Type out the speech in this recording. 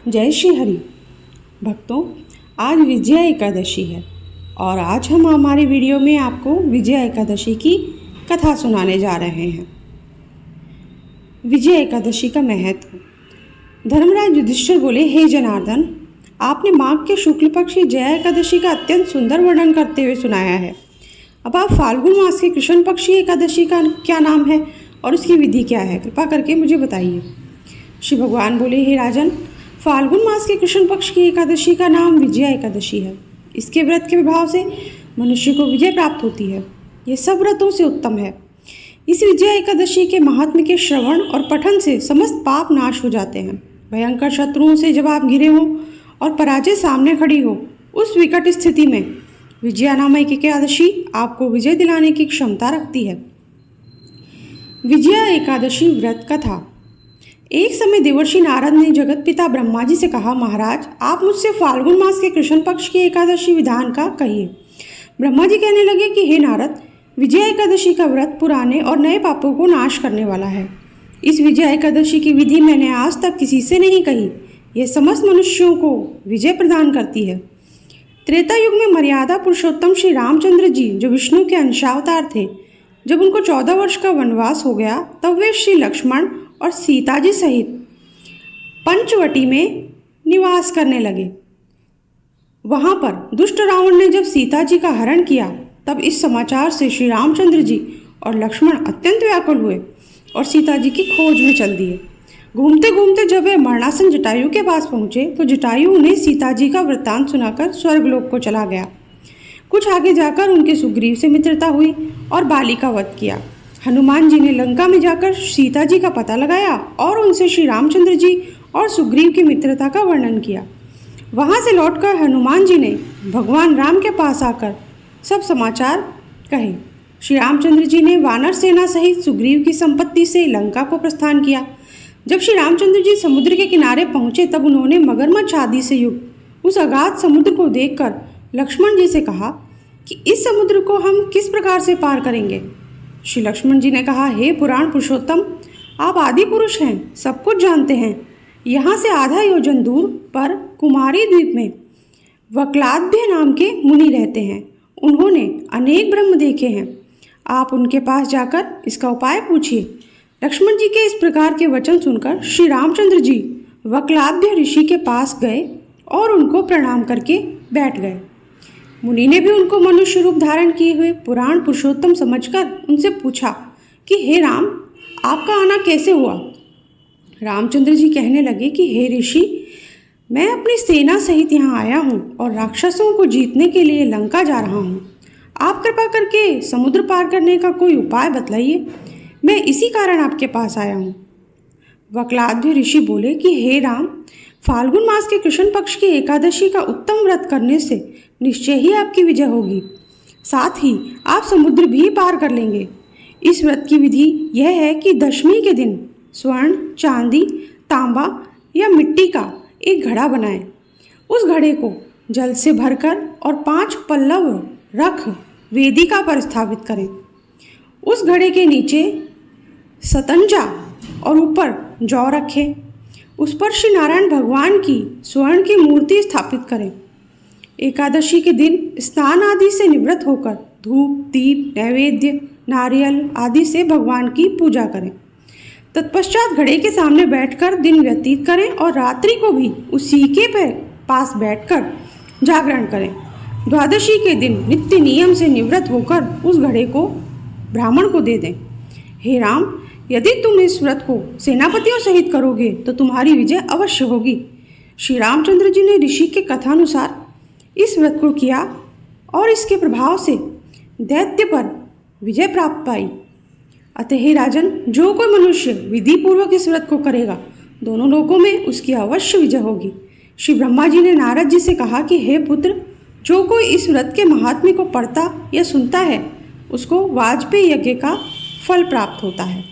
जय श्री हरि भक्तों, आज विजया एकादशी है और आज हम हमारी वीडियो में आपको विजया एकादशी की कथा सुनाने जा रहे हैं। विजया एकादशी का महत्व। धर्मराज युधिष्ठिर बोले, हे जनार्दन, आपने माघ के शुक्ल पक्ष की जया एकादशी का अत्यंत सुंदर वर्णन करते हुए सुनाया है। अब आप फाल्गुन मास के कृष्ण पक्ष की एकादशी का क्या नाम है और उसकी विधि क्या है, कृपा करके मुझे बताइए। श्री भगवान बोले, हे राजन, फाल्गुन मास के कृष्ण पक्ष की एकादशी का नाम विजया एकादशी है। इसके व्रत के प्रभाव से मनुष्य को विजय प्राप्त होती है। यह सब व्रतों से उत्तम है। इस विजया एकादशी के महात्म्य के श्रवण और पठन से समस्त पाप नाश हो जाते हैं। भयंकर शत्रुओं से जब आप घिरे हो और पराजय सामने खड़ी हो, उस विकट स्थिति में विजया नामक एकादशी आपको विजय दिलाने की क्षमता रखती है। विजया एकादशी व्रत कथा। एक समय देवर्षि नारद ने जगत पिता ब्रह्मा जी से कहा, महाराज, आप मुझसे फाल्गुन मास के कृष्ण पक्ष की एकादशी विधान का कहिए। ब्रह्मा जी कहने लगे कि हे नारद, विजया एकादशी का व्रत पुराने और नए पापों को नाश करने वाला है। इस विजया एकादशी की विधि मैंने आज तक किसी से नहीं कही। यह समस्त मनुष्यों को विजय प्रदान करती है। त्रेता युग में मर्यादा पुरुषोत्तम श्री रामचंद्र जी, जो विष्णु के अंशावतार थे, जब उनको 14 वर्ष का वनवास हो गया, तब वे श्री लक्ष्मण और सीता जी सहित पंचवटी में निवास करने लगे। वहां पर दुष्ट रावण ने जब सीता जी का हरण किया, तब इस समाचार से श्री रामचंद्र जी और लक्ष्मण अत्यंत व्याकुल हुए और सीता जी की खोज में चल दिए। घूमते घूमते जब वे मरणासन जटायु के पास पहुंचे, तो जटायु उन्हें सीता जी का वृत्तांत सुनाकर स्वर्गलोक को चला गया। कुछ आगे जाकर उनके सुग्रीव से मित्रता हुई और बाली का वध किया। हनुमान जी ने लंका में जाकर सीता जी का पता लगाया और उनसे श्री रामचंद्र जी और सुग्रीव की मित्रता का वर्णन किया। वहां से लौटकर हनुमान जी ने भगवान राम के पास आकर सब समाचार कहे। श्री रामचंद्र जी ने वानर सेना सहित सुग्रीव की संपत्ति से लंका को प्रस्थान किया। जब श्री रामचंद्र जी समुद्र के किनारे पहुंचे, तब उन्होंने मगरमच्छ आदि से युक्त उस अगाध समुद्र को देखकर लक्ष्मण जी से कहा कि इस समुद्र को हम किस प्रकार से पार करेंगे। श्री लक्ष्मण जी ने कहा, हे पुराण पुरुषोत्तम, आप आदि पुरुष हैं, सब कुछ जानते हैं। यहाँ से आधा योजन दूर पर कुमारी द्वीप में वक्लाद्य नाम के मुनि रहते हैं। उन्होंने अनेक ब्रह्म देखे हैं। आप उनके पास जाकर इसका उपाय पूछिए। लक्ष्मण जी के इस प्रकार के वचन सुनकर श्री रामचंद्र जी वक्लाद्य ऋषि के पास गए और उनको प्रणाम करके बैठ गए। मुनि ने भी उनको मनुष्य रूप धारण किए हुए पुराण पुरुषोत्तम समझकर उनसे पूछा कि हे राम, आपका आना कैसे हुआ। रामचंद्र जी कहने लगे कि हे ऋषि, मैं अपनी सेना सहित यहाँ आया हूँ और राक्षसों को जीतने के लिए लंका जा रहा हूँ। आप कृपा करके समुद्र पार करने का कोई उपाय बतलाइए। मैं इसी कारण आपके पास आया हूँ। वक्लाद्य ऋषि बोले कि हे राम, फाल्गुन मास के कृष्ण पक्ष की एकादशी का उत्तम व्रत करने से निश्चय ही आपकी विजय होगी। साथ ही आप समुद्र भी पार कर लेंगे। इस व्रत की विधि यह है कि दशमी के दिन स्वर्ण, चांदी, तांबा या मिट्टी का एक घड़ा बनाएं। उस घड़े को जल से भरकर और 5 पल्लव रख वेदिका पर स्थापित करें। उस घड़े के नीचे सतंजा और ऊपर जौ रखें। उस पर श्री नारायण भगवान की स्वर्ण की मूर्ति स्थापित करें। एकादशी के दिन स्नान आदि से निवृत्त होकर धूप, दीप, नैवेद्य, नारियल आदि से भगवान की पूजा करें। तत्पश्चात घड़े के सामने बैठकर दिन व्यतीत करें और रात्रि को भी उसी के पास बैठकर जागरण करें। द्वादशी के दिन नित्य नियम से निवृत्त होकर उस घड़े को ब्राह्मण को दे दें। हे राम, यदि तुम इस व्रत को सेनापतियों सहित करोगे तो तुम्हारी विजय अवश्य होगी। श्री रामचंद्र जी ने ऋषि के कथानुसार इस व्रत को किया और इसके प्रभाव से दैत्य पर विजय प्राप्त पाई। अतः हे राजन, जो कोई मनुष्य विधि पूर्वक इस व्रत को करेगा, दोनों लोकों में उसकी अवश्य विजय होगी। श्री ब्रह्मा जी ने नारद जी से कहा कि हे पुत्र, जो कोई इस व्रत के महात्म्य को पढ़ता या सुनता है, उसको वाजपेयी यज्ञ का फल प्राप्त होता है।